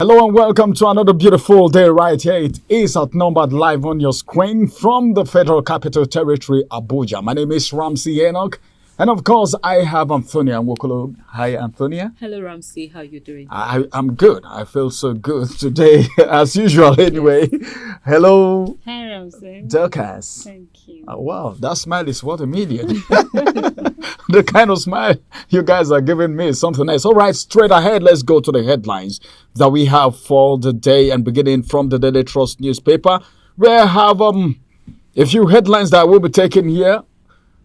Hello and welcome to another beautiful day right here. It is outnumbered live on your screen from the Federal Capital Territory, Abuja. My name is Ramsey Enoch. And of course, I have Antonia Nwokolo. Hi, Antonia. Hello, Ramsey. How are you doing? I'm good. I feel so good today, as usual anyway. Hello. Hi, Ramsey. Dorcas. Thank you. Wow, that smile is what a million. The kind of smile you guys are giving me is something else. All right, straight ahead, let's go to the headlines that we have for the day, and beginning from the Daily Trust newspaper, where I have a few headlines that will be taken here.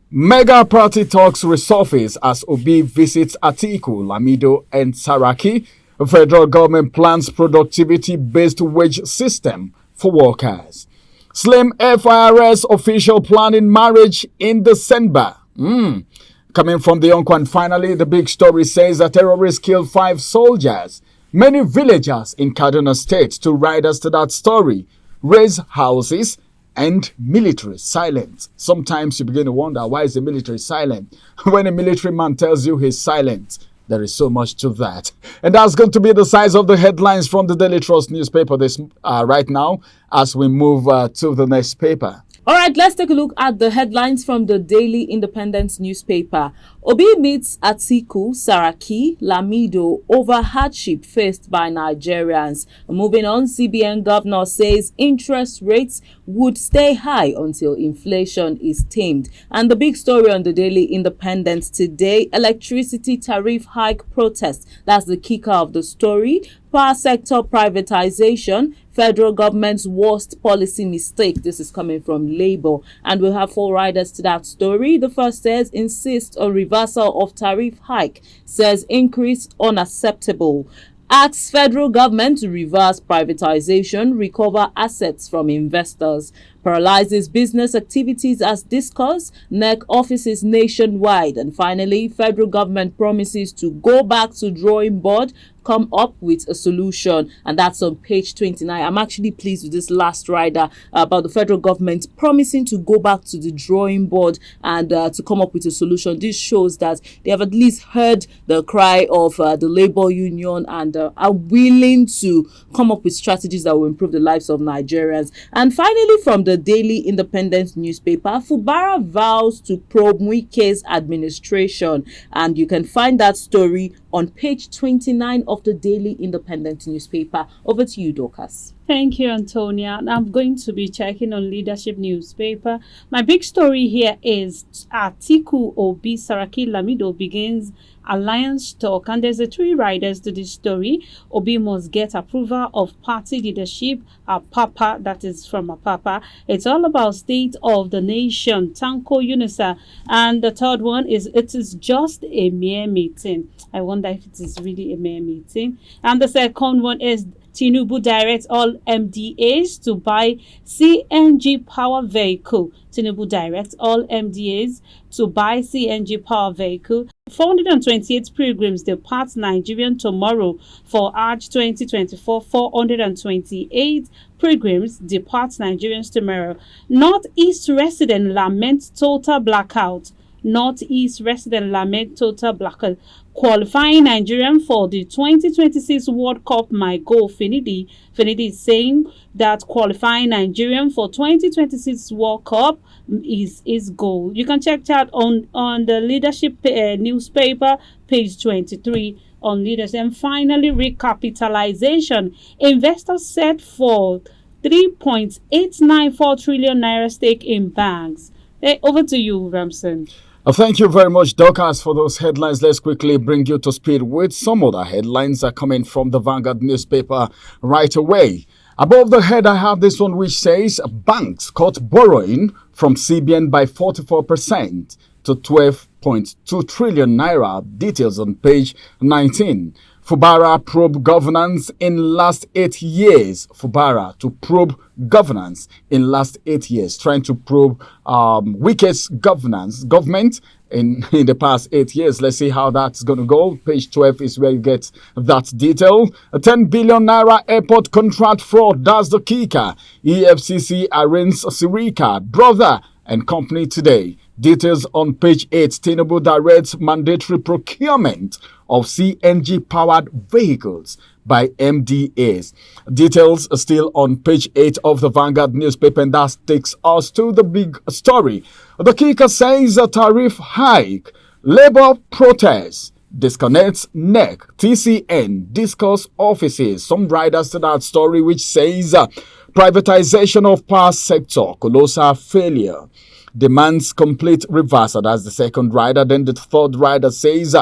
Mega party talks resurface as Obi visits Atiku, Lamido, and Saraki. Federal government plans productivity-based wage system for workers. Slim FIRS official planning marriage in December. Coming from the Uncle, and finally, the big story says that terrorists killed 5 soldiers. Many villagers in Kaduna State, to riders to that story, raise houses and military silent. Sometimes you begin to wonder, why is the military silent? When a military man tells you he's silent, there is so much to that. And that's going to be the size of the headlines from the Daily Trust newspaper this right now as we move to the next paper. All right, let's take a look at the headlines from the Daily Independent newspaper. Obi meets Atiku, Saraki, Lamido over hardship faced by Nigerians. Moving on, CBN governor says interest rates would stay high until inflation is tamed. And the big story on the Daily Independent today, electricity tariff hike protest. That's the kicker of the story. Power sector privatization, federal government's worst policy mistake. This is coming from Labour. And we'll have 4 riders to that story. The first says, insist on reversal of tariff hike. Says increase unacceptable. Asks federal government to reverse privatization, recover assets from investors. Paralyzes business activities as discussed, NEC offices nationwide. And finally, federal government promises to go back to drawing board, come up with a solution. And that's on page 29. I'm actually pleased with this last rider about the federal government promising to go back to the drawing board and to come up with a solution. This shows that they have at least heard the cry of the labor union and are willing to come up with strategies that will improve the lives of Nigerians. And finally, from the Daily Independent newspaper, Fubara vows to probe Wike's administration. And you can find that story on page 29 of the Daily Independent newspaper. Over to you, Dorcas. Thank you, Antonia. I'm going to be checking on Leadership newspaper. My big story here is Atiku, Obi, Saraki, Lamido begins alliance talk, and there's 3 riders to this story. Obi must get approval of party leadership. Papa, that is from Papa. It's all about state of the nation, Tanko Unisa. And the third one is it is just a mere meeting. I wonder if it is really a mere meeting. And the second one is Tinubu directs all MDAs to buy CNG power vehicle. Tinubu directs all MDAs to buy CNG power vehicle. 428 pilgrims depart Nigerian tomorrow for Hajj 2024. 428 pilgrims depart Nigerians tomorrow. Northeast resident lament total blackout. Northeast resident lament total blackout. Qualifying Nigerian for the 2026 World Cup, my goal. Finidi is saying that qualifying Nigerian for 2026 World Cup is his goal. You can check that on the Leadership newspaper, page 23 on leadership. And finally, recapitalization. Investors set for 3.894 trillion naira stake in banks. Over to you, Ramson. Thank you very much, Dorcas, for those headlines. Let's quickly bring you to speed with some other headlines that are coming from the Vanguard newspaper right away. Above the head, I have this one which says banks cut borrowing from CBN by 44% to 12.2 trillion naira. Details on page 19. Fubara probe governance in last 8 years. Fubara to probe governance in last 8 years, trying to probe weakest government in the past 8 years. Let's see how that's going to go. Page 12 is where you get that detail. A 10 billion naira airport contract fraud. That's the kicker. EFCC arraigns Sirika, brother and company today. Details on page 8. Tinubu directs mandatory procurement of CNG-powered vehicles by MDAs. Details are still on page 8 of the Vanguard newspaper, and that takes us to the big story. The kicker says a tariff hike, labor protests, disconnects neck, TCN, discuss offices. Some riders to that story which says privatization of power sector, colossal failure, demands complete reversal. That's the second rider. Then the third rider says,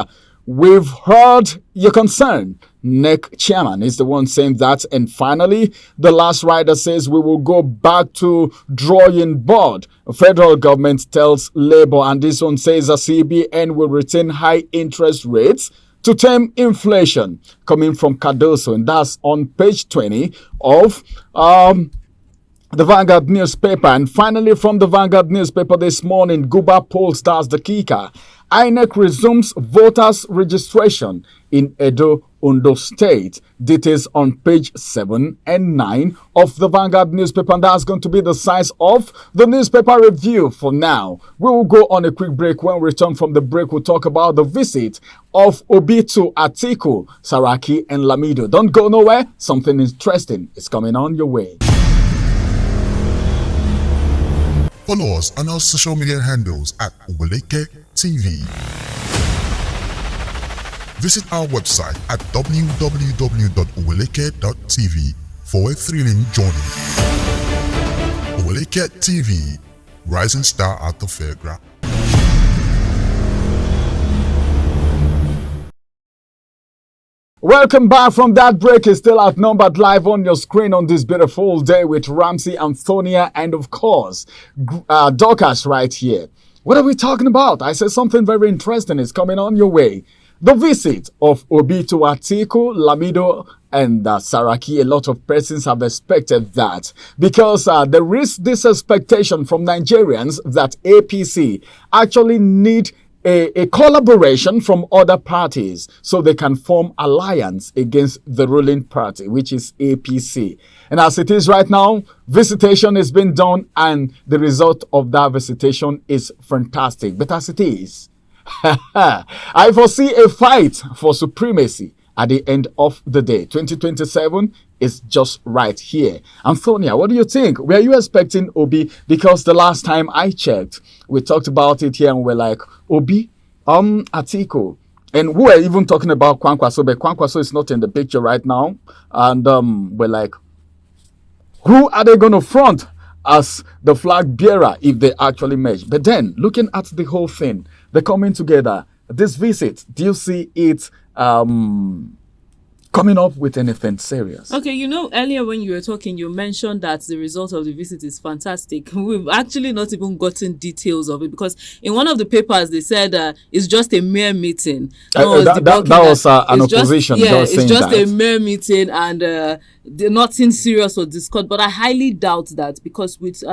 we've heard your concern. NEC chairman is the one saying that. And finally, the last rider says we will go back to drawing board. Federal government tells Labour, and this one says a CBN will retain high interest rates to tame inflation, coming from Cardoso, and that's on page 20 of the Vanguard newspaper. And finally, from the Vanguard newspaper this morning, Guba poll stars the kicker. INEC resumes voters registration in Edo, Ondo State. Details on page 7 and 9 of the Vanguard newspaper. And that's going to be the size of the newspaper review for now. We will go on a quick break. When we return from the break, we'll talk about the visit of Obi to Atiku, Saraki, and Lamido. Don't go nowhere. Something interesting is coming on your way. Follow us on our social media handles at Oweleketv. Visit our website at www.oweleketv for a thrilling journey. Oweleketv, rising star at the fairground. Welcome back from that break. Is still outnumbered live on your screen on this beautiful day with Ramsey, Antonia, and of course, Dorcas right here. What are we talking about? I said something very interesting is coming on your way. The visit of Obi to Atiku, Lamido, and Saraki. A lot of persons have expected that because there is this expectation from Nigerians that APC actually need a collaboration from other parties so they can form alliance against the ruling party, which is APC. And as it is right now, visitation has been done and the result of that visitation is fantastic. But as it is, I foresee a fight for supremacy at the end of the day. 2027 is just right here. Antonia, what do you think? Were you expecting Obi? Because the last time I checked, we talked about it here and we're like, Obi, Atiku. And we were even talking about Kwankwaso, but Kwankwaso is not in the picture right now. And we're like, who are they going to front as the flag bearer if they actually merge? But then, looking at the whole thing, the coming together, this visit, do you see it coming up with anything serious? Okay, earlier when you were talking, you mentioned that the result of the visit is fantastic. We've actually not even gotten details of it because in one of the papers they said it's just a mere meeting. That was an opposition. It's just a mere meeting and nothing serious was discussed. But I highly doubt that because with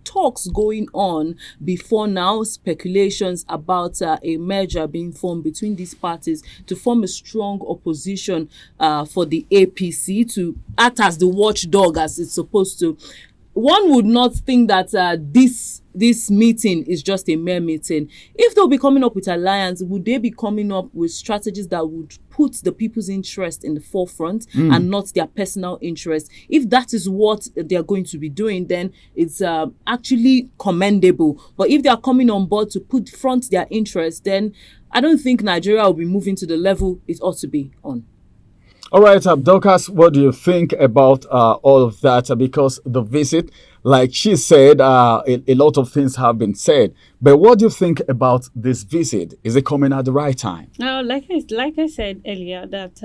talks going on before now, speculations about a merger being formed between these parties to form a strong opposition for the APC to act as the watchdog as it's supposed to. One would not think that this meeting is just a mere meeting. If they'll be coming up with alliance, would they be coming up with strategies that would put the people's interest in the forefront and not their personal interest? If that is what they're going to be doing, then it's actually commendable. But if they are coming on board to put front their interest, then I don't think Nigeria will be moving to the level it ought to be on. All right, Dorcas, what do you think about all of that? Because the visit, like she said, a lot of things have been said. But what do you think about this visit? Is it coming at the right time? Like I said earlier, that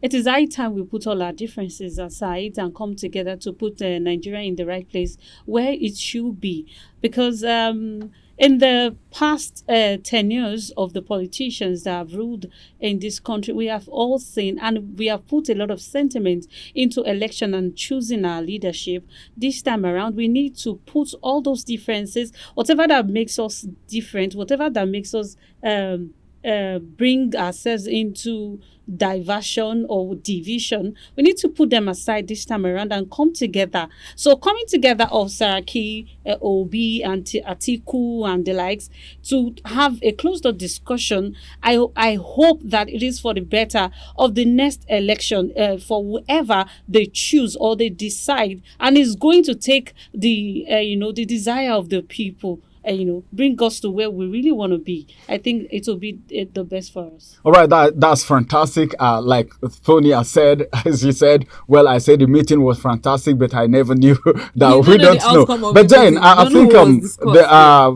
it is high time we put all our differences aside and come together to put Nigeria in the right place where it should be. Because in the past 10 years of the politicians that have ruled in this country, we have all seen and we have put a lot of sentiment into election and choosing our leadership. This time around, we need to put all those differences, whatever that makes us different, whatever that makes us bring ourselves into diversion or division. We need to put them aside this time around and come together. So coming together of Saraki, Obi, and Atiku and the likes to have a closed-door discussion. I hope that it is for the better of the next election, for whoever they choose or they decide, and is going to take the the desire of the people. Bring us to where we really want to be. I think it will be the best for us. All right, that's fantastic. Like Tonya said, as you said, well, I said the meeting was fantastic, but I never knew that we don't know. But then I think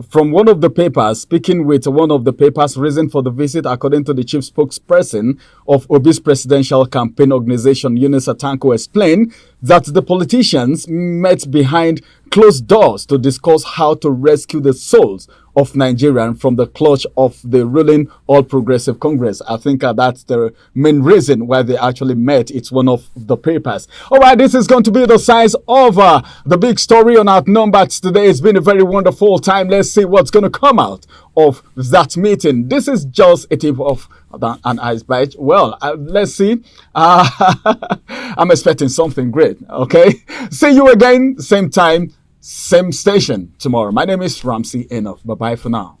from one of the papers, speaking with one of the papers, reason for the visit, according to the chief spokesperson of Obi's presidential campaign organization, Eunice Atanko, explained that the politicians met behind closed doors to discuss how to rescue the souls of Nigerians from the clutch of the ruling All Progressive Congress. I think that's the main reason why they actually met. It's one of the papers. All right, this is going to be the size of the big story on Outnumbered today. It's been a very wonderful time. Let's see what's going to come out of that meeting. This is just a tip of an iceberg. Well, let's see. I'm expecting something great. Okay. See you again, same time, same station tomorrow. My name is Ramsey Enough. Bye-bye for now.